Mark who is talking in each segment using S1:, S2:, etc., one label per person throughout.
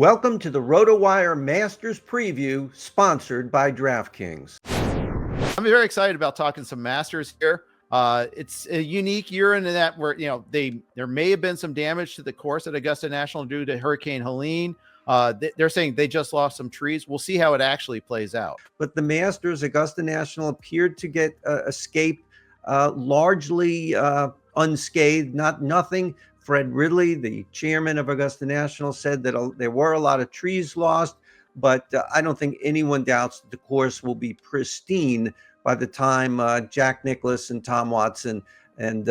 S1: Welcome to the RotoWire Masters Preview, sponsored by DraftKings.
S2: I'm very excited about talking some Masters here. It's a unique year in that where, there may have been some damage to the course at Augusta National due to Hurricane Helene. They're saying they just lost some trees. We'll see how it actually plays out.
S1: But the Masters, Augusta National appeared to get escape largely unscathed, nothing. Fred Ridley, the chairman of Augusta National, said that there were a lot of trees lost, but I don't think anyone doubts that the course will be pristine by the time Jack Nicklaus and Tom Watson and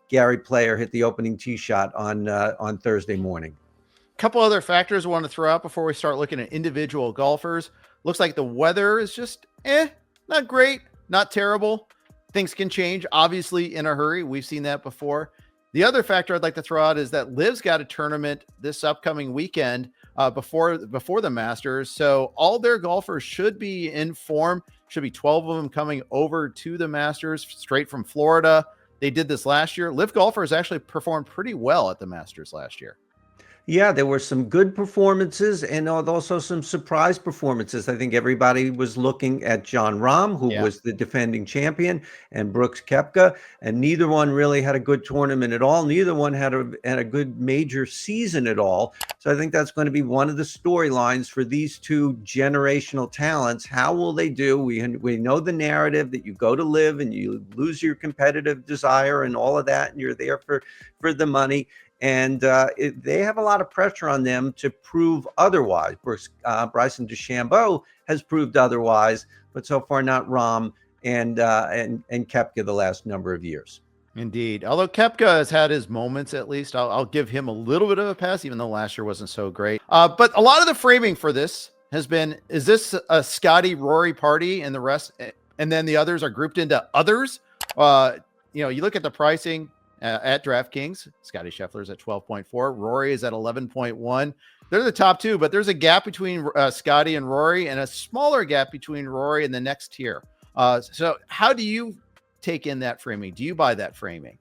S1: Gary Player hit the opening tee shot on Thursday morning.
S2: A couple other factors I want to throw out before we start looking at individual golfers. Looks like the weather is just not great, not terrible. Things can change, obviously, in a hurry. We've seen that before. The other factor I'd like to throw out is that Liv's got a tournament this upcoming weekend before the Masters. So all their golfers should be in form. Should be 12 of them coming over to the Masters straight from Florida. They did this last year. Liv golfers actually performed pretty well at the Masters last year.
S1: Yeah, there were some good performances and also some surprise performances. I think everybody was looking at Jon Rahm, who was the defending champion, and Brooks Koepka, and neither one really had a good tournament at all. Neither one had a good major season at all. So I think that's going to be one of the storylines for these two generational talents. How will they do? We know the narrative that you go to Live and you lose your competitive desire and all of that, and you're there for the money. And they have a lot of pressure on them to prove otherwise. Bryson DeChambeau has proved otherwise, but so far not Rahm and Koepka the last number of years.
S2: Indeed. Although Koepka has had his moments, at least I'll give him a little bit of a pass, even though last year wasn't so great. But a lot of the framing for this has been, is this a Scotty Rory party and the rest, and then the others are grouped into others? You look at the pricing. At DraftKings, Scotty Scheffler's at 12.4. Rory is at 11.1. They're the top two, but there's a gap between Scotty and Rory and a smaller gap between Rory and the next tier. So how do you take in that framing? Do you buy that framing?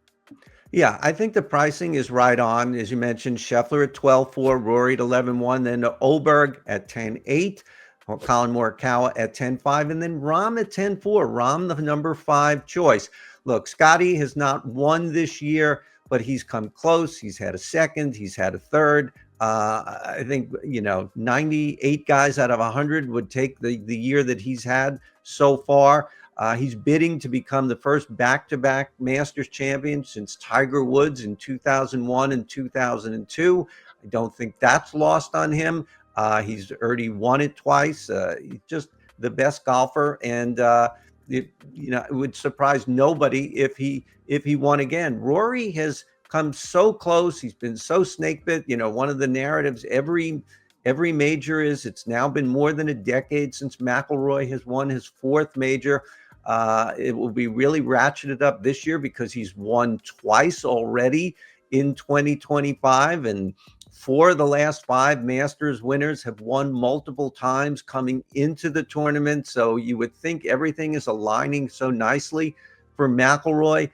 S1: Yeah, I think the pricing is right on. As you mentioned, Scheffler at 12.4, Rory at 11.1, then Hochberg at 10.8. Colin Morikawa at 10.5, and then Rahm at 10.4. Rahm, the number 5 choice. Look, Scotty has not won this year, but he's come close. He's had a second. He's had a third. I think, 98 guys out of 100 would take the year that he's had so far. He's bidding to become the first back-to-back Masters champion since Tiger Woods in 2001 and 2002. I don't think that's lost on him. He's already won it twice. He's just the best golfer, and it would surprise nobody if he won again. Rory has come so close. He's been so snake bit. One of the narratives every major is it's now been more than a decade since McIlroy has won his 4th major. It will be really ratcheted up this year because he's won twice already in 2025, and 4 of the last 5 Masters winners have won multiple times coming into the tournament. So you would think everything is aligning so nicely for McIlroy.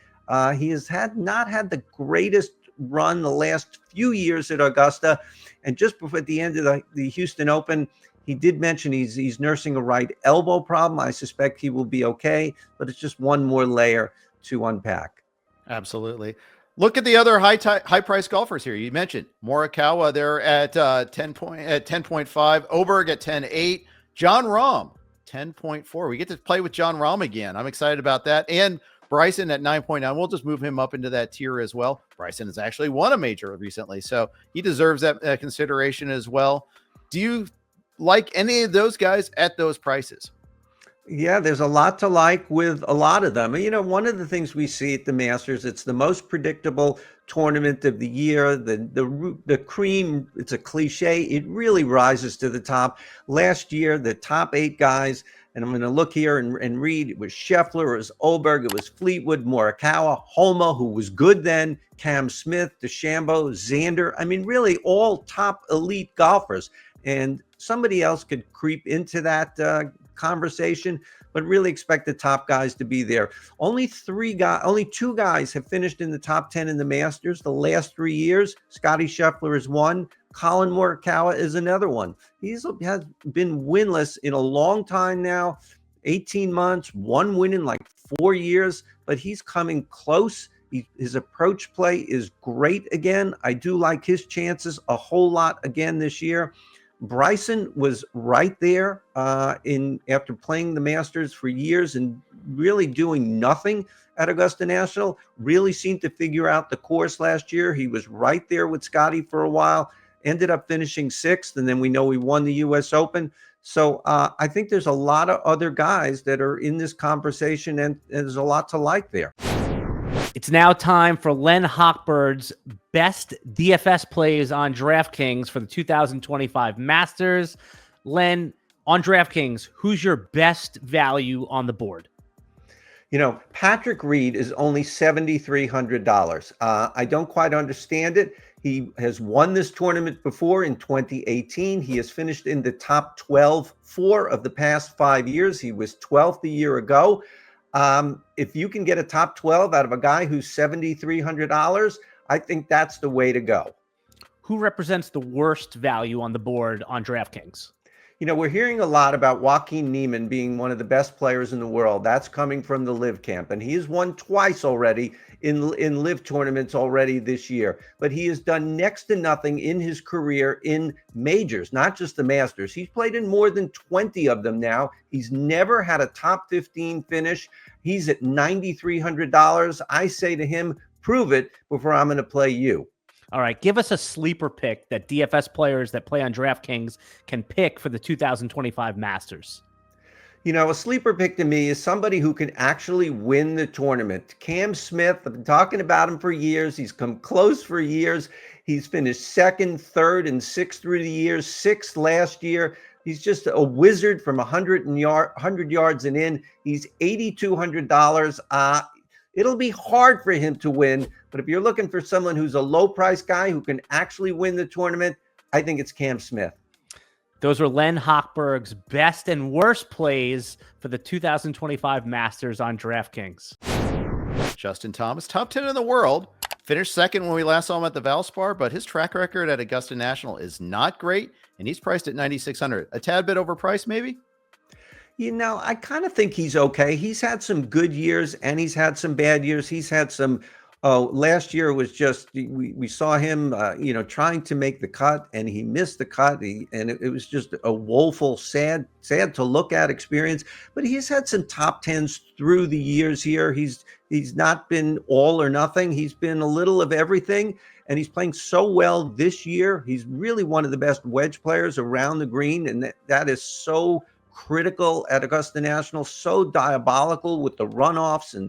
S1: He has not had the greatest run the last few years at Augusta. And just before the end of the Houston Open, he did mention he's nursing a right elbow problem. I suspect he will be okay, but it's just one more layer to unpack.
S2: Absolutely. Look at the other high price golfers here. You mentioned Morikawa. They're at 10.5. Hochberg at 10.8. Jon Rahm 10.4. We get to play with Jon Rahm again. I'm excited about that. And Bryson at 9.9. We'll just move him up into that tier as well. Bryson has actually won a major recently, so he deserves that consideration as well. Do you like any of those guys at those prices?
S1: Yeah, there's a lot to like with a lot of them. One of the things we see at the Masters, it's the most predictable tournament of the year. The cream, it's a cliche. It really rises to the top. Last year, the top 8 guys, and I'm going to look here and read, it was Scheffler, it was Hochberg, it was Fleetwood, Morikawa, Homa, who was good then, Cam Smith, DeChambeau, Xander. I mean, really all top elite golfers. And somebody else could creep into that conversation, but really expect the top guys to be there. Only 2 guys have finished in the top 10 in the Masters the last 3 years. Scotty Scheffler has won. Colin Morikawa is another one. Has been winless in a long time now, 18 months, one win in like 4 years, but he's coming close. His approach play is great again. I do like his chances a whole lot again this year. Bryson was right there after playing the Masters for years and really doing nothing at Augusta National. Really seemed to figure out the course last year. He was right there with Scotty for a while, ended up finishing sixth, and then we know he won the U.S. Open. So I think there's a lot of other guys that are in this conversation, and there's a lot to like there.
S3: It's now time for Len Hochberg's best DFS plays on DraftKings for the 2025 Masters. Len, on DraftKings, who's your best value on the board?
S1: Patrick Reed is only $7,300. I don't quite understand it. He has won this tournament before in 2018. He has finished in the top 12 4 of the past 5 years. He was 12th a year ago. If you can get a top 12 out of a guy who's $7,300, I think that's the way to go.
S3: Who represents the worst value on the board on DraftKings?
S1: We're hearing a lot about Joaquin Niemann being one of the best players in the world. That's coming from the LIV camp, and he has won twice already in LIV tournaments already this year. But he has done next to nothing in his career in majors, not just the Masters. He's played in more than 20 of them now. He's never had a top 15 finish. He's at $9,300. I say to him, prove it before I'm going to play you.
S3: All right, give us a sleeper pick that DFS players that play on DraftKings can pick for the 2025 Masters.
S1: A sleeper pick to me is somebody who can actually win the tournament. Cam Smith, I've been talking about him for years. He's come close for years. He's finished second, third, and sixth through the years, sixth last year. He's just a wizard from 100 yards and in. He's $8,200. It'll be hard for him to win, but if you're looking for someone who's a low-price guy who can actually win the tournament, I think it's Cam Smith.
S3: Those are Len Hochberg's best and worst plays for the 2025 Masters on DraftKings.
S2: Justin Thomas, top 10 in the world. Finished second when we last saw him at the Valspar, but his track record at Augusta National is not great, and he's priced at $9,600. A tad bit overpriced, maybe?
S1: I kind of think he's okay. He's had some good years and he's had some bad years. He's had some, last year was just, we saw him, trying to make the cut and he missed the cut. And it was just a woeful, sad to look at experience, but he's had some top tens through the years here. He's not been all or nothing. He's been a little of everything, and he's playing so well this year. He's really one of the best wedge players around the green. And that is so critical at Augusta National, so diabolical with the runoffs and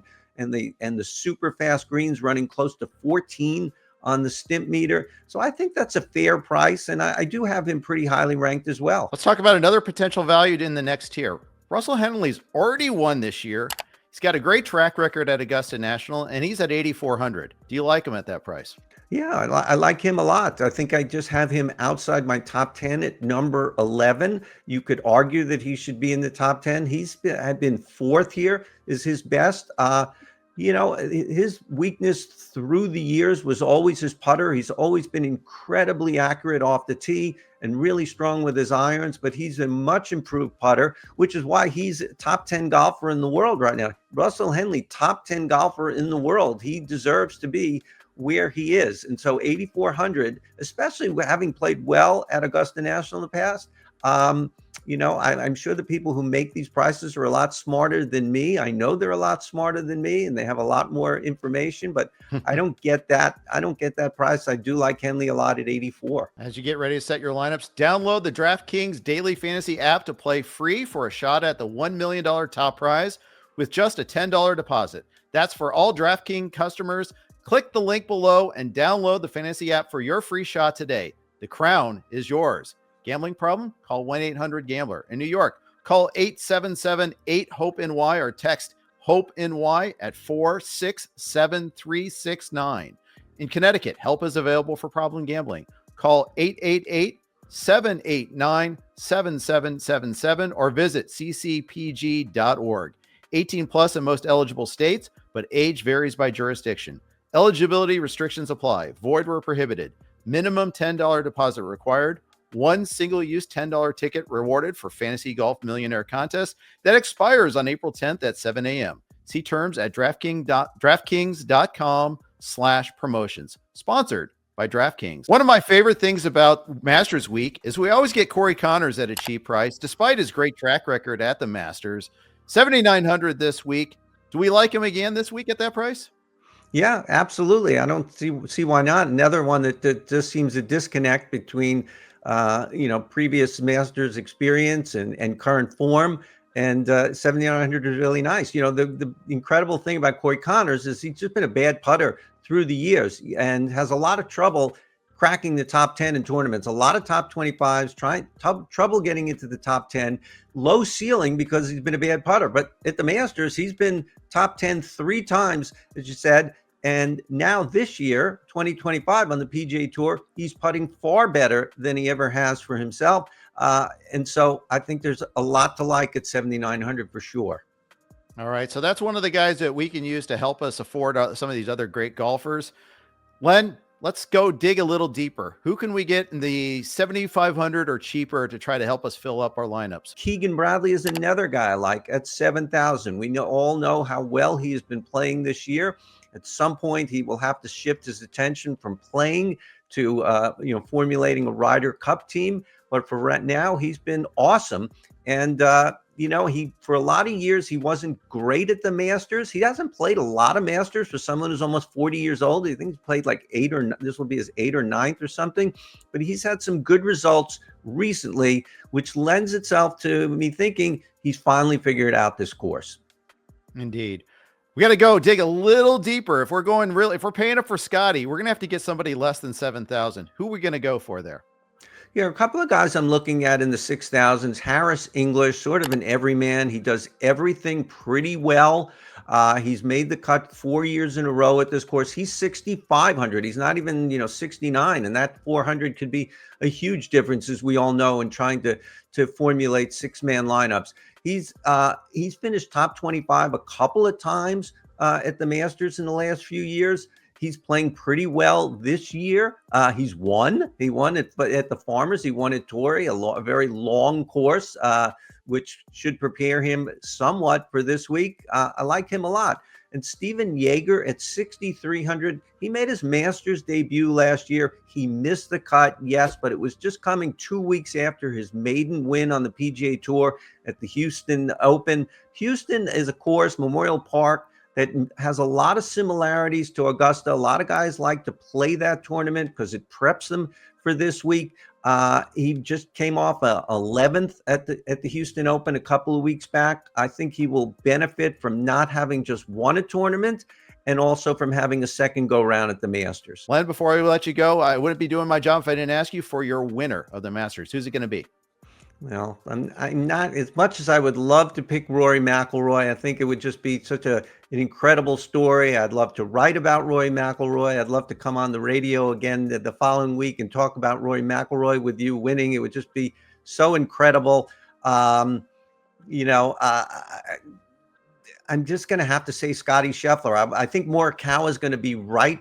S1: the super fast greens running close to 14 on the stimp meter. So I think that's a fair price, and I do have him pretty highly ranked as well.
S2: Let's talk about another potential value in the next tier. Russell Henley's already won this year. He's got a great track record at Augusta National, and he's at $8,400. Do you like him at that price?
S1: Yeah, I like him a lot. I think I just have him outside my top 10 at number 11. You could argue that he should be in the top 10. Had been fourth here, is his best. His weakness through the years was always his putter. He's always been incredibly accurate off the tee and really strong with his irons, but he's a much improved putter, which is why he's a top 10 golfer in the world right now. Russell Henley, top 10 golfer in the world. He deserves to be where he is. And so 8,400, especially having played well at Augusta National in the past, I'm sure the people who make these prices are a lot smarter than me. I know they're a lot smarter than me and they have a lot more information, but I don't get that. I don't get that price. I do like Henley a lot at 84.
S2: As you get ready to set your lineups, download the DraftKings Daily Fantasy app to play free for a shot at the $1 million top prize with just a $10 deposit. That's for all DraftKings customers. Click the link below and download the fantasy app for your free shot today. The crown is yours. Gambling problem? Call 1-800-GAMBLER. In New York, call 877-8-HOPE-NY or text HOPE-NY at 467-369. In Connecticut, help is available for problem gambling. Call 888-789-7777 or visit ccpg.org. 18 plus in most eligible states, but age varies by jurisdiction. Eligibility restrictions apply. Void where prohibited. Minimum $10 deposit required. One single-use $10 ticket rewarded for Fantasy Golf Millionaire Contest that expires on April 10th at 7 a.m. See terms at DraftKings.com/promotions. Sponsored by DraftKings. One of my favorite things about Masters Week is we always get Corey Connors at a cheap price, despite his great track record at the Masters. $7,900 this week. Do we like him again this week at that price?
S1: Yeah, absolutely. I don't see why not. Another one that just seems a disconnect between previous Masters experience and current form. And 7,900 is really nice. The incredible thing about Corey Connors is he's just been a bad putter through the years and has a lot of trouble cracking the top 10 in tournaments, a lot of top 25s, trouble getting into the top 10, low ceiling because he's been a bad putter. But at the Masters, he's been top 10 3 times, as you said. And now this year, 2025 on the PGA Tour, he's putting far better than he ever has for himself. And so I think there's a lot to like at 7,900 for sure.
S2: All right. So that's one of the guys that we can use to help us afford some of these other great golfers. Len, let's go dig a little deeper. Who can we get in the 7,500 or cheaper to try to help us fill up our lineups?
S1: Keegan Bradley is another guy I like at 7,000. We all know how well he has been playing this year. At some point, he will have to shift his attention from playing to formulating a Ryder Cup team. But for right now, he's been awesome. And he for a lot of years he wasn't great at the Masters. He hasn't played a lot of Masters for someone who's almost 40 years old. I think he's played like this will be his 8th or 9th or something. But he's had some good results recently, which lends itself to me thinking he's finally figured out this course.
S2: Indeed. We got to go dig a little deeper. If we're paying up for Scotty, we're going to have to get somebody less than 7,000. Who are we going to go for there?
S1: Yeah, a couple of guys I'm looking at in the 6,000s. Harris English, sort of an everyman. He does everything pretty well. He's made the cut 4 years in a row at this course. He's 6,500. He's not even 69, and that 400 could be a huge difference, as we all know, in trying to formulate 6-man lineups. He's finished top 25 a couple of times at the Masters in the last few years. He's playing pretty well this year. He won at the Farmers. He won at Torrey, a very long course, which should prepare him somewhat for this week. I like him a lot. And Steven Yeager at 6,300. He made his Masters debut last year. He missed the cut, yes, but it was just coming 2 weeks after his maiden win on the PGA Tour at the Houston Open. Houston is a course, Memorial Park, that has a lot of similarities to Augusta. A lot of guys like to play that tournament because it preps them for this week. He just came off 11th at the Houston Open a couple of weeks back. I think he will benefit from not having just won a tournament and also from having a second go round at the Masters.
S2: Len, before I let you go, I wouldn't be doing my job if I didn't ask you for your winner of the Masters. Who's it going to be?
S1: Well, I'm not, as much as I would love to pick Rory McIlroy. I think it would just be such an incredible story. I'd love to write about Rory McIlroy. I'd love to come on the radio again the following week and talk about Rory McIlroy with you winning. It would just be so incredible. I'm just going to have to say Scotty Scheffler. I think Morikawa is going to be right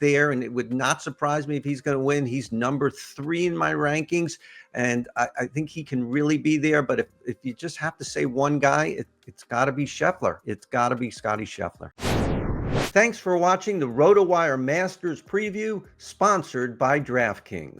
S1: there, and it would not surprise me if he's going to win. He's number 3 in my rankings, and I think he can really be there. But if you just have to say one guy, it's got to be Scheffler. It's got to be Scotty Scheffler. Thanks for watching the RotoWire Masters Preview, sponsored by DraftKings.